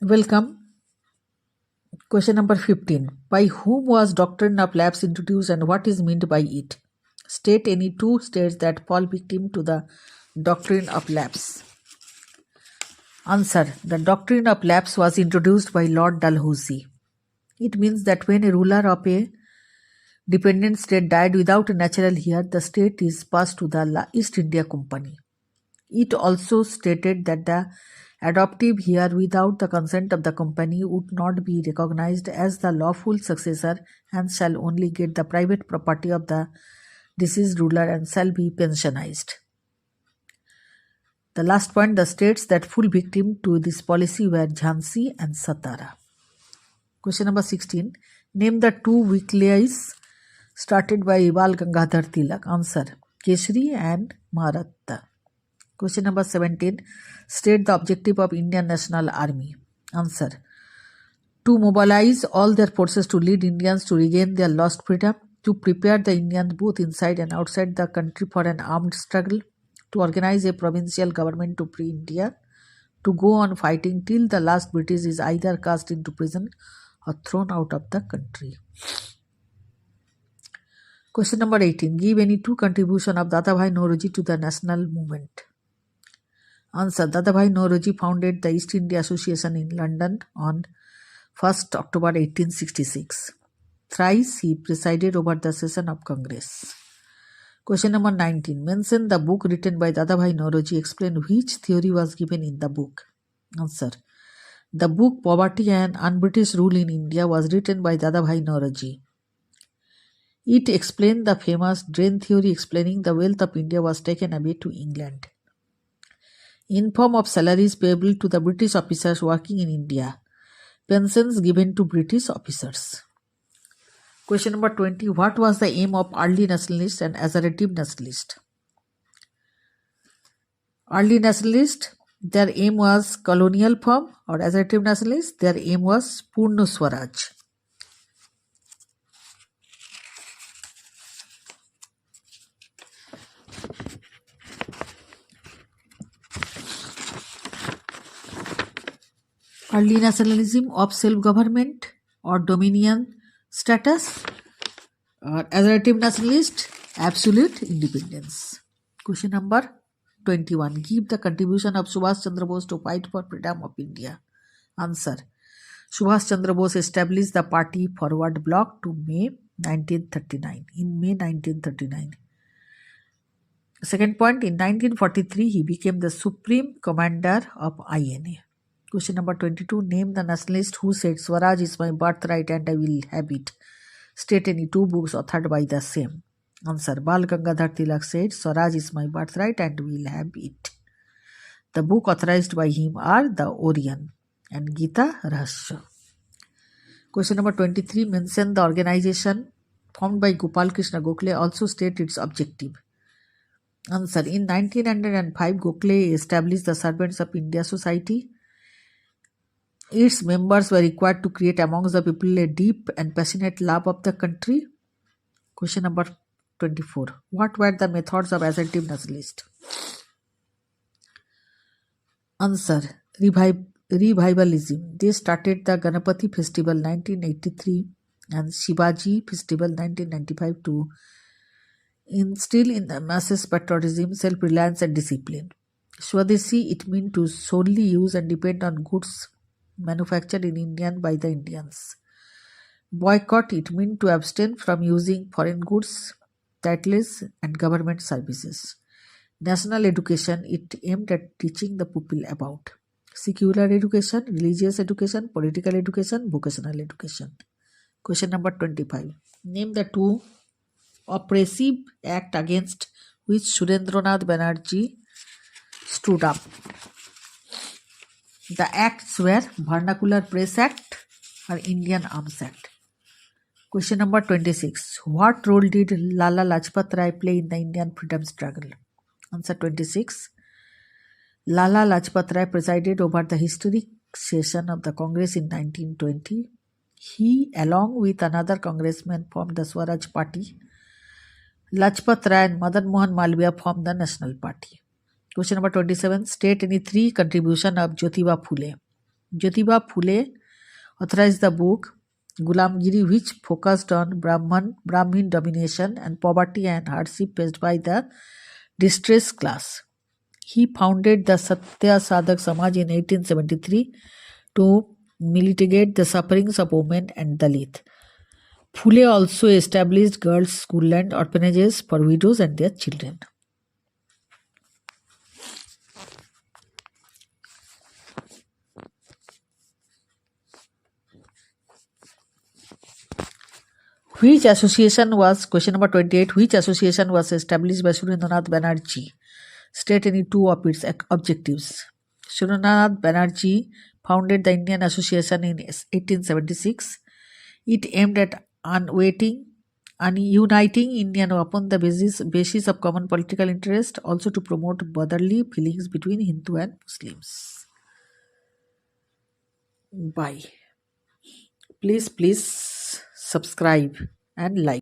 Welcome. Question number 15. By whom was doctrine of lapse introduced and what is meant by it? State any two states that fall victim to the doctrine of lapse. Answer. The doctrine of lapse was introduced by Lord Dalhousie. It means that when a ruler of a dependent state died without a natural heir, the state is passed to the East India Company. It also stated that the adoptive heir without the consent of the company would not be recognized as the lawful successor and shall only get the private property of the deceased ruler and shall be pensionized. The last point, the states that full victim to this policy were Jhansi and Satara. Question number 16. Name the two weeklies started by Bal Gangadhar Tilak. Answer. Keshri and Maharatta. Question number 17. State the objective of Indian National Army. Answer. To mobilize all their forces to lead Indians to regain their lost freedom, to prepare the Indians both inside and outside the country for an armed struggle, to organize a provincial government to free India, to go on fighting till the last British is either cast into prison or thrown out of the country. Question number 18. Give any two contribution of Dadabhai Naoroji to the national movement. Answer. Dadabhai Naoroji founded the East India Association in London on 1st October 1866. Thrice he presided over the session of Congress. Question number 19. Mention the book written by Dadabhai Naoroji. Explain which theory was given in the book. Answer. The book Poverty and Un-British Rule in India was written by Dadabhai Naoroji. It explained the famous drain theory, explaining the wealth of India was taken away to England in form of salaries payable to the British officers working in India, pensions given to British officers. Question number 20. What was the aim of early nationalists and assertive nationalists? Early nationalists, their aim was colonial form, or assertive nationalists, their aim was Purna Swaraj. Early nationalism of self-government or dominion status, or assertive nationalist, absolute independence. Question number 21. Give the contribution of Subhash Chandra Bose to fight for freedom of India. Answer. Subhash Chandra Bose established the party Forward Bloc to May 1939. In May 1939. Second point, in 1943 he became the Supreme Commander of INA. Question number 22. Name the nationalist who said Swaraj is my birthright and I will have it. State any two books authored by the same. Answer. Bal Gangadhar Tilak said Swaraj is my birthright and will have it. The book authorized by him are The Orion and Gita Rahasya. Question number 23. Mention the organization formed by Gopal Krishna Gokhale, also state its objective. Answer. In 1905, Gokhale established the Servants of India Society. Its members were required to create amongst the people a deep and passionate love of the country. Question number 24. What were the methods of assertive nationalists? Answer. Revivalism. They started the Ganapati Festival 1983 and Shivaji Festival 1995 to instill in the masses patriotism, self-reliance and discipline. Swadeshi, it means to solely use and depend on goods manufactured in India by the Indians. Boycott, it means to abstain from using foreign goods, titles and government services. National education, it aimed at teaching the people about secular education, religious education, political education, vocational education. Question number 25. Name the two oppressive act against which Surendranath Banerjee stood up. The acts were Vernacular Press Act or Indian Arms Act. Question number 26. What role did Lala Lajpat Rai play in the Indian freedom struggle? Answer. 26. Lala Lajpat Rai presided over the historic session of the Congress in 1920. He, along with another congressman, formed the Swaraj Party. Lajpat Rai and Madan Mohan Malviya formed the National Party. Question number 27. State any three contribution of Jyotiba Phule. Jyotiba Phule authorized the book Gulamgiri, which focused on Brahmin domination and poverty and hardship faced by the distressed class. He founded the Satya Sadhak Samaj in 1873 to mitigate the sufferings of women and Dalit. Phule also established girls' school and orphanages for widows and their children. Which association was, question number 28, which association was established by Surendranath Banerjee? State any two of its objectives. Surendranath Banerjee founded the Indian Association in 1876. It aimed at uniting Indian upon the basis of common political interest, also to promote brotherly feelings between Hindu and Muslims. Bye. Please subscribe and like.